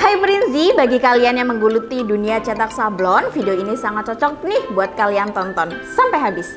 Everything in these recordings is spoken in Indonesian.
Hai Prinzi, bagi kalian yang menggeluti dunia cetak sablon, video ini sangat cocok nih buat kalian tonton sampai habis.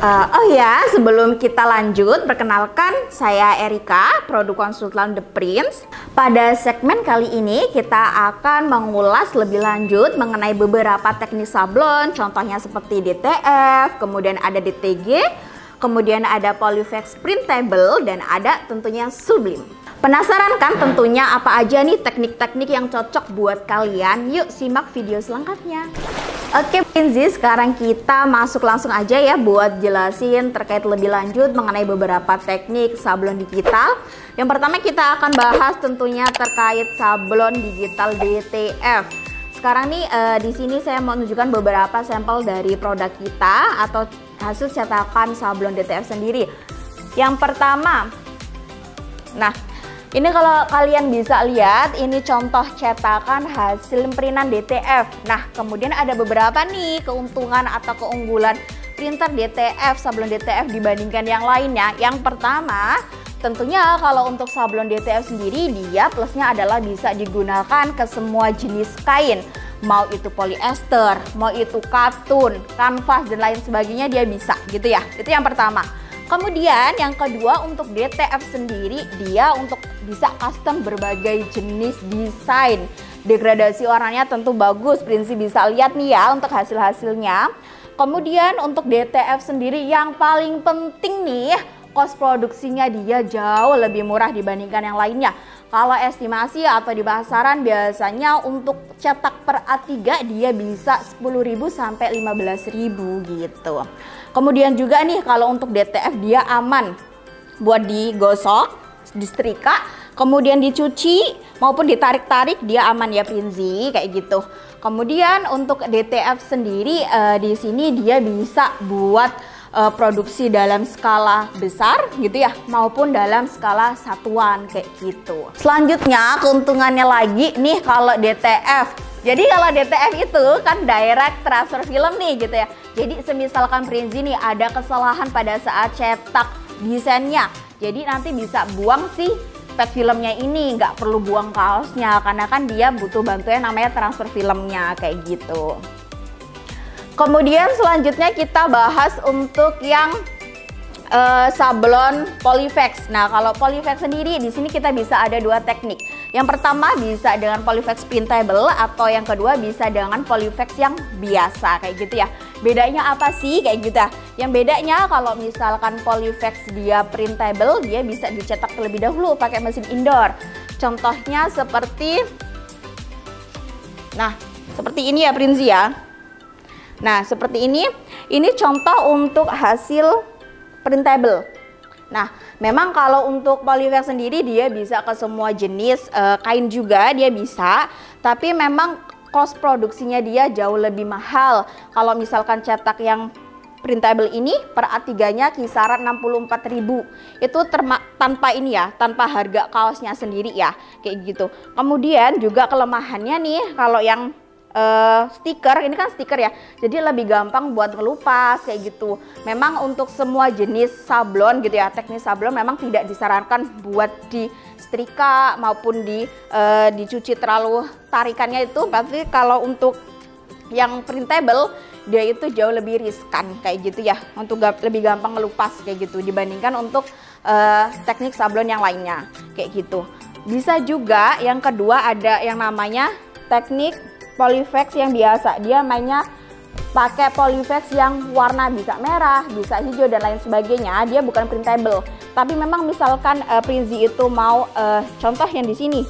Oh ya, sebelum kita lanjut, perkenalkan saya Erika, produk konsultan The Prince. Pada segmen kali ini kita akan mengulas lebih lanjut mengenai beberapa teknik sablon, contohnya seperti DTF, kemudian ada DTG, kemudian ada Polyflex Printable, dan ada tentunya Sublime. Penasaran kan tentunya apa aja nih teknik-teknik yang cocok buat kalian? Yuk simak video selengkapnya. Oke Prinzi, sekarang kita masuk langsung aja ya buat jelasin terkait lebih lanjut mengenai beberapa teknik sablon digital. Yang pertama kita akan bahas tentunya terkait sablon digital DTF. Sekarang nih di sini saya mau menunjukkan beberapa sampel dari produk kita atau hasil cetakan sablon DTF sendiri. Yang pertama, nah ini kalau kalian bisa lihat, ini contoh cetakan hasil printan DTF. Nah, kemudian ada beberapa nih keuntungan atau keunggulan printer DTF, sablon DTF dibandingkan yang lainnya. Yang pertama, tentunya kalau untuk sablon DTF sendiri, dia plusnya adalah bisa digunakan ke semua jenis kain. Mau itu polyester, mau itu katun, kanvas, dan lain sebagainya dia bisa gitu ya. Itu yang pertama. Kemudian yang kedua untuk DTF sendiri dia untuk bisa custom berbagai jenis desain. Degradasi warnanya tentu bagus, Prinzi bisa lihat nih ya untuk hasil-hasilnya. Kemudian untuk DTF sendiri yang paling penting nih, cost produksinya dia jauh lebih murah dibandingkan yang lainnya. Kalau estimasi atau di pasaran biasanya untuk cetak per A3 dia bisa 10.000 sampai 15.000 gitu. Kemudian juga nih kalau untuk DTF dia aman buat digosok, disetrika, kemudian dicuci maupun ditarik-tarik dia aman ya Prinzi kayak gitu. Kemudian untuk DTF sendiri di sini dia bisa buat produksi dalam skala besar gitu ya maupun dalam skala satuan kayak gitu. Selanjutnya keuntungannya lagi nih kalau DTF. Jadi kalau DTF itu kan direct transfer film nih gitu ya. Jadi semisalkan Prinzi nih ada kesalahan pada saat cetak desainnya, jadi nanti bisa buang si pet filmnya ini, nggak perlu buang kaosnya karena kan dia butuh bantuan namanya transfer filmnya kayak gitu. Kemudian selanjutnya kita bahas untuk yang sablon Polyflex. Nah, kalau Polyflex sendiri di sini kita bisa ada dua teknik. Yang pertama bisa dengan Polyflex Printable atau yang kedua bisa dengan Polyflex yang biasa kayak gitu ya. Bedanya apa sih kayak gitu ya? Yang bedanya kalau misalkan Polyflex dia printable, dia bisa dicetak terlebih dahulu pakai mesin indoor. Contohnya seperti seperti ini ya Prinzi ya. Nah, seperti ini contoh untuk hasil printable. Nah, memang kalau untuk Polyflex sendiri dia bisa ke semua jenis kain juga dia bisa, tapi memang cost produksinya dia jauh lebih mahal. Kalau misalkan cetak yang printable ini per A3-nya kisaran 64.000. Itu tanpa ini ya, tanpa harga kaosnya sendiri ya, kayak gitu. Kemudian juga kelemahannya nih kalau yang stiker, ini kan stiker ya, jadi lebih gampang buat ngelupas kayak gitu. Memang untuk semua jenis sablon gitu ya, teknik sablon memang tidak disarankan buat di setrika maupun dicuci terlalu tarikannya itu. Berarti kalau untuk yang printable dia itu jauh lebih riskan kayak gitu ya, untuk lebih gampang ngelupas kayak gitu dibandingkan untuk teknik sablon yang lainnya kayak gitu. Bisa juga yang kedua ada yang namanya teknik Polyflex yang biasa, dia mainnya pakai Polyflex yang warna bisa merah, bisa hijau dan lain sebagainya. Dia bukan printable. Tapi memang misalkan Prinzi itu mau contoh yang di sini,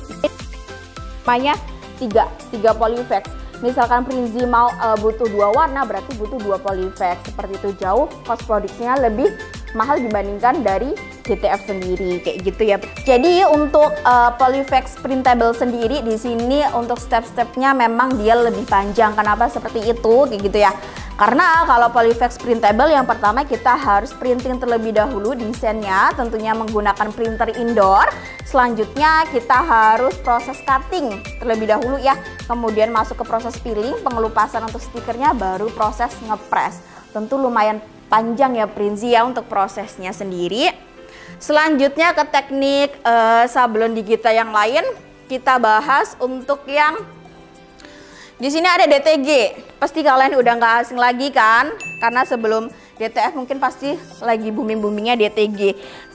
mainnya tiga Polyflex. Misalkan Prinzi mau butuh 2 warna, berarti butuh 2 Polyflex. Seperti itu, jauh cost produksinya lebih mahal dibandingkan dari DTF sendiri kayak gitu ya. Jadi untuk Polyflex Printable sendiri di sini untuk step-stepnya memang dia lebih panjang. Kenapa seperti itu kayak gitu ya? Karena kalau Polyflex Printable yang pertama kita harus printing terlebih dahulu desainnya, tentunya menggunakan printer indoor. Selanjutnya kita harus proses cutting terlebih dahulu ya. Kemudian masuk ke proses peeling, pengelupasan untuk stikernya, baru proses ngepres. Tentu lumayan panjang ya Prinzi ya untuk prosesnya sendiri. Selanjutnya ke teknik sablon digital yang lain, kita bahas untuk yang di sini ada DTG. Pasti kalian udah nggak asing lagi kan? Karena sebelum DTF mungkin pasti lagi booming-boomingnya DTG.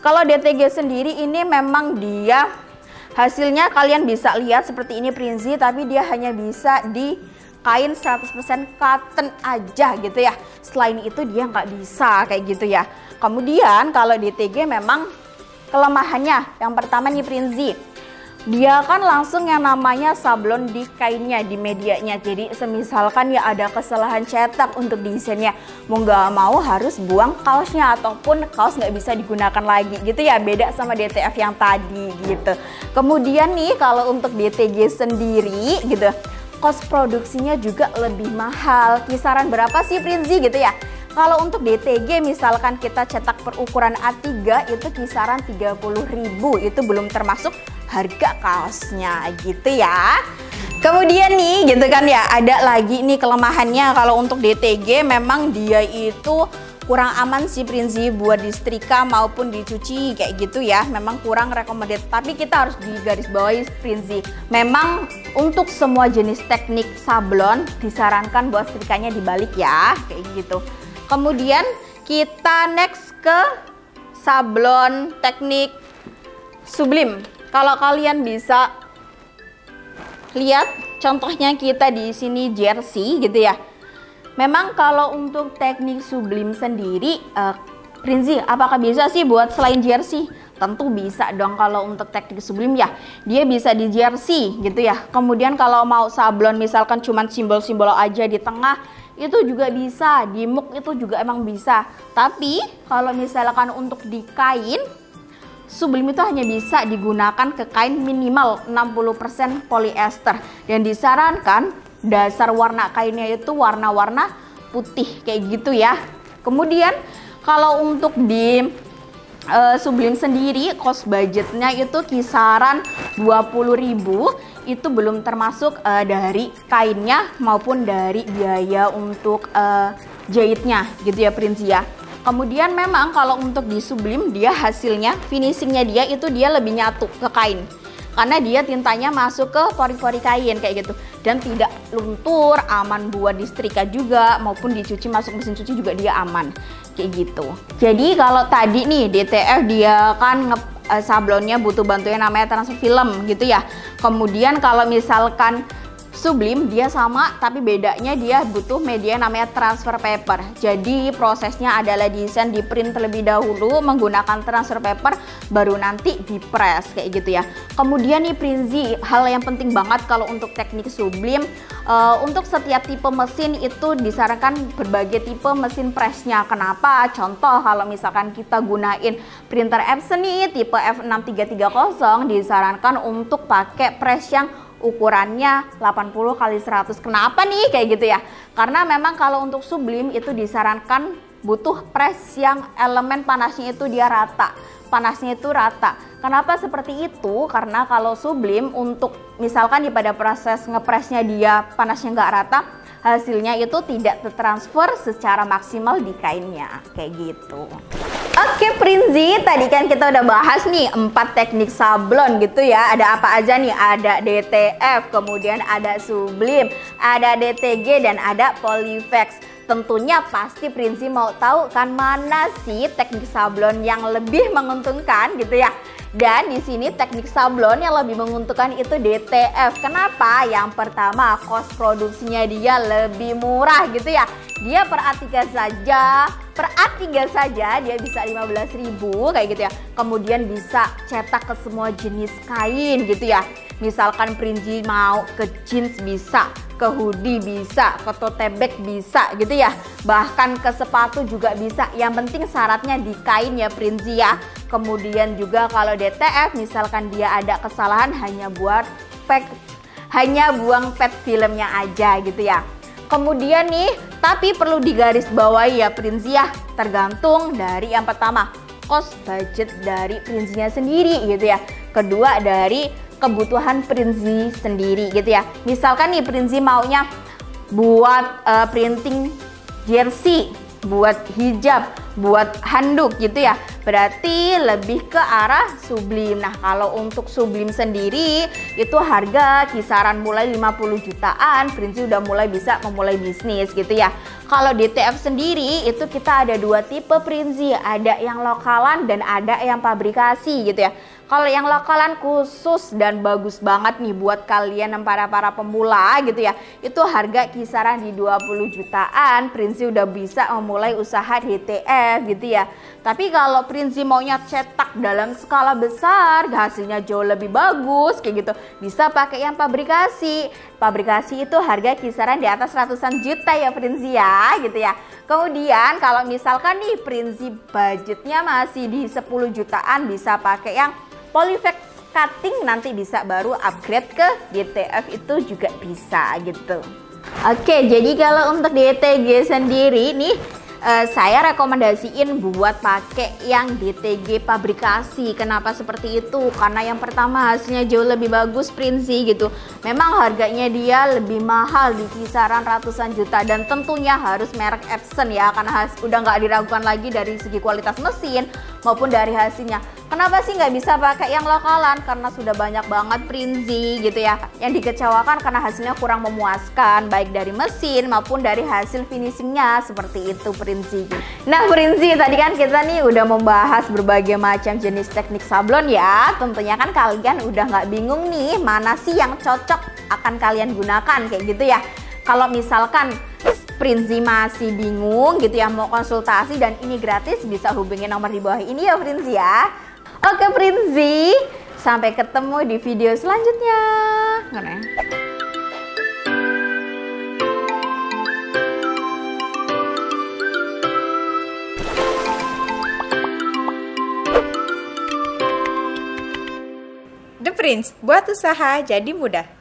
Kalau DTG sendiri ini memang dia hasilnya kalian bisa lihat seperti ini Prinzi, tapi dia hanya bisa di kain 100% cotton aja gitu ya. Selain itu dia nggak bisa kayak gitu ya. Kemudian kalau DTG memang kelemahannya yang pertama nih Prinzi, dia kan langsung yang namanya sablon di kainnya, di medianya. Jadi semisalkan ya ada kesalahan cetak untuk desainnya, mau nggak mau harus buang kaosnya ataupun kaos nggak bisa digunakan lagi gitu ya. Beda sama DTF yang tadi gitu. Kemudian nih kalau untuk DTG sendiri gitu, cost produksinya juga lebih mahal. Kisaran berapa sih Prinzi gitu ya? Kalau untuk DTG misalkan kita cetak perukuran A3 itu kisaran 30.000, itu belum termasuk harga kaosnya gitu ya. Kemudian nih gitu kan ya, ada lagi nih kelemahannya kalau untuk DTG memang dia itu kurang aman sih Prinzi buat disetrika maupun dicuci kayak gitu ya. Memang kurang recommended, tapi kita harus digarisbawahi Prinzi, memang untuk semua jenis teknik sablon disarankan buat setrikanya dibalik ya kayak gitu. Kemudian kita next ke sablon teknik sublim. Kalau kalian bisa lihat contohnya kita di sini jersey gitu ya. Memang kalau untuk teknik sublim sendiri, Prinzi, apakah bisa sih buat selain jersey? Tentu bisa dong kalau untuk teknik sublim ya. Dia bisa di jersey gitu ya. Kemudian kalau mau sablon misalkan cuman simbol-simbol aja di tengah, itu juga bisa. Di muk itu juga emang bisa. Tapi kalau misalkan untuk di kain, sublim itu hanya bisa digunakan ke kain minimal 60% polyester. Dan disarankan dasar warna kainnya itu warna-warna putih kayak gitu ya. Kemudian kalau untuk di sublim sendiri cost budgetnya itu kisaran 20.000, itu belum termasuk dari kainnya maupun dari biaya untuk jahitnya gitu ya Prinzi ya. Kemudian memang kalau untuk di sublim dia hasilnya finishingnya dia itu dia lebih nyatu ke kain, karena dia tintanya masuk ke pori-pori kain kayak gitu dan tidak luntur, aman buat disetrika juga maupun dicuci masuk mesin cuci juga dia aman kayak gitu. Jadi kalau tadi nih DTF dia kan sablonnya butuh bantuan namanya transfer film gitu ya. Kemudian kalau misalkan sublim dia sama tapi bedanya dia butuh media namanya transfer paper. Jadi prosesnya adalah desain di print terlebih dahulu menggunakan transfer paper, baru nanti di press kayak gitu ya. Kemudian nih Prinzi, hal yang penting banget kalau untuk teknik sublim, untuk setiap tipe mesin itu disarankan berbagai tipe mesin pressnya. Kenapa? Contoh kalau misalkan kita gunain printer Epson nih tipe F6330 disarankan untuk pakai press yang ukurannya 80x100. Kenapa nih kayak gitu ya? Karena memang kalau untuk sublim itu disarankan butuh press yang elemen panasnya itu dia rata. Panasnya itu rata. Kenapa seperti itu? Karena kalau sublim untuk misalkan pada proses ngepresnya dia panasnya nggak rata, hasilnya itu tidak tertransfer secara maksimal di kainnya kayak gitu. Oke Prinzi, tadi kan kita udah bahas nih 4 teknik sablon gitu ya. Ada apa aja nih? Ada DTF, kemudian ada sublim, ada DTG, dan ada polyvex. Tentunya pasti Prinzi mau tahu kan mana sih teknik sablon yang lebih menguntungkan gitu ya. Dan di sini teknik sablon yang lebih menguntungkan itu DTF. Kenapa? Yang pertama, cost produksinya dia lebih murah gitu ya. Dia per A3 saja dia bisa 15.000 kayak gitu ya. Kemudian bisa cetak ke semua jenis kain gitu ya. Misalkan Prinzi mau ke jeans bisa, ke hoodie bisa, ke tote bag bisa gitu ya. Bahkan ke sepatu juga bisa. Yang penting syaratnya di kain ya Prinzi ya. Kemudian juga kalau DTF misalkan dia ada kesalahan hanya buang pet filmnya aja gitu ya. Kemudian nih, tapi perlu digarisbawahi ya Prinzi ya, tergantung dari yang pertama cost budget dari Prinzinya sendiri gitu ya. Kedua dari kebutuhan Prinzi sendiri gitu ya. Misalkan nih Prinzi maunya buat printing jersey buat hijab, buat handuk gitu ya. Berarti lebih ke arah sublim. Nah, kalau untuk sublim sendiri itu harga kisaran mulai 50 jutaan, Prinzi udah mulai bisa memulai bisnis gitu ya. Kalau DTF sendiri itu kita ada dua tipe Prinzi, ada yang lokalan dan ada yang pabrikasi gitu ya. Kalau yang lokalan khusus dan bagus banget nih buat kalian yang para pemula gitu ya. Itu harga kisaran di 20 jutaan, Prinzi udah bisa memulai usaha DTF gitu ya. Tapi kalau Prinzi maunya cetak dalam skala besar, hasilnya jauh lebih bagus kayak gitu, bisa pakai yang pabrikasi. Pabrikasi itu harga kisaran di atas ratusan juta ya Prinzi ya gitu ya. Kemudian kalau misalkan nih Prinzi budgetnya masih di 10 jutaan, bisa pakai yang Polyflex cutting, nanti bisa baru upgrade ke DTF itu juga bisa gitu. Oke, jadi kalau untuk DTG sendiri nih saya rekomendasiin buat pakai yang DTG pabrikasi. Kenapa seperti itu? Karena yang pertama hasilnya jauh lebih bagus Prinzi gitu. Memang harganya dia lebih mahal di kisaran ratusan juta dan tentunya harus merek Epson ya, karena udah nggak diragukan lagi dari segi kualitas mesin maupun dari hasilnya. Kenapa sih nggak bisa pakai yang lokalan? Karena sudah banyak banget Prinzi gitu ya yang dikecewakan karena hasilnya kurang memuaskan, baik dari mesin maupun dari hasil finishingnya seperti itu Prinzi. Nah Prinzi, tadi kan kita nih udah membahas berbagai macam jenis teknik sablon ya. Tentunya kan kalian udah nggak bingung nih mana sih yang cocok akan kalian gunakan kayak gitu ya. Kalau misalkan Prinzi masih bingung gitu ya, mau konsultasi dan ini gratis, bisa hubungi nomor di bawah ini ya Prinzi ya. Oke Prinzi, sampai ketemu di video selanjutnya. The Prince, buat usaha jadi mudah.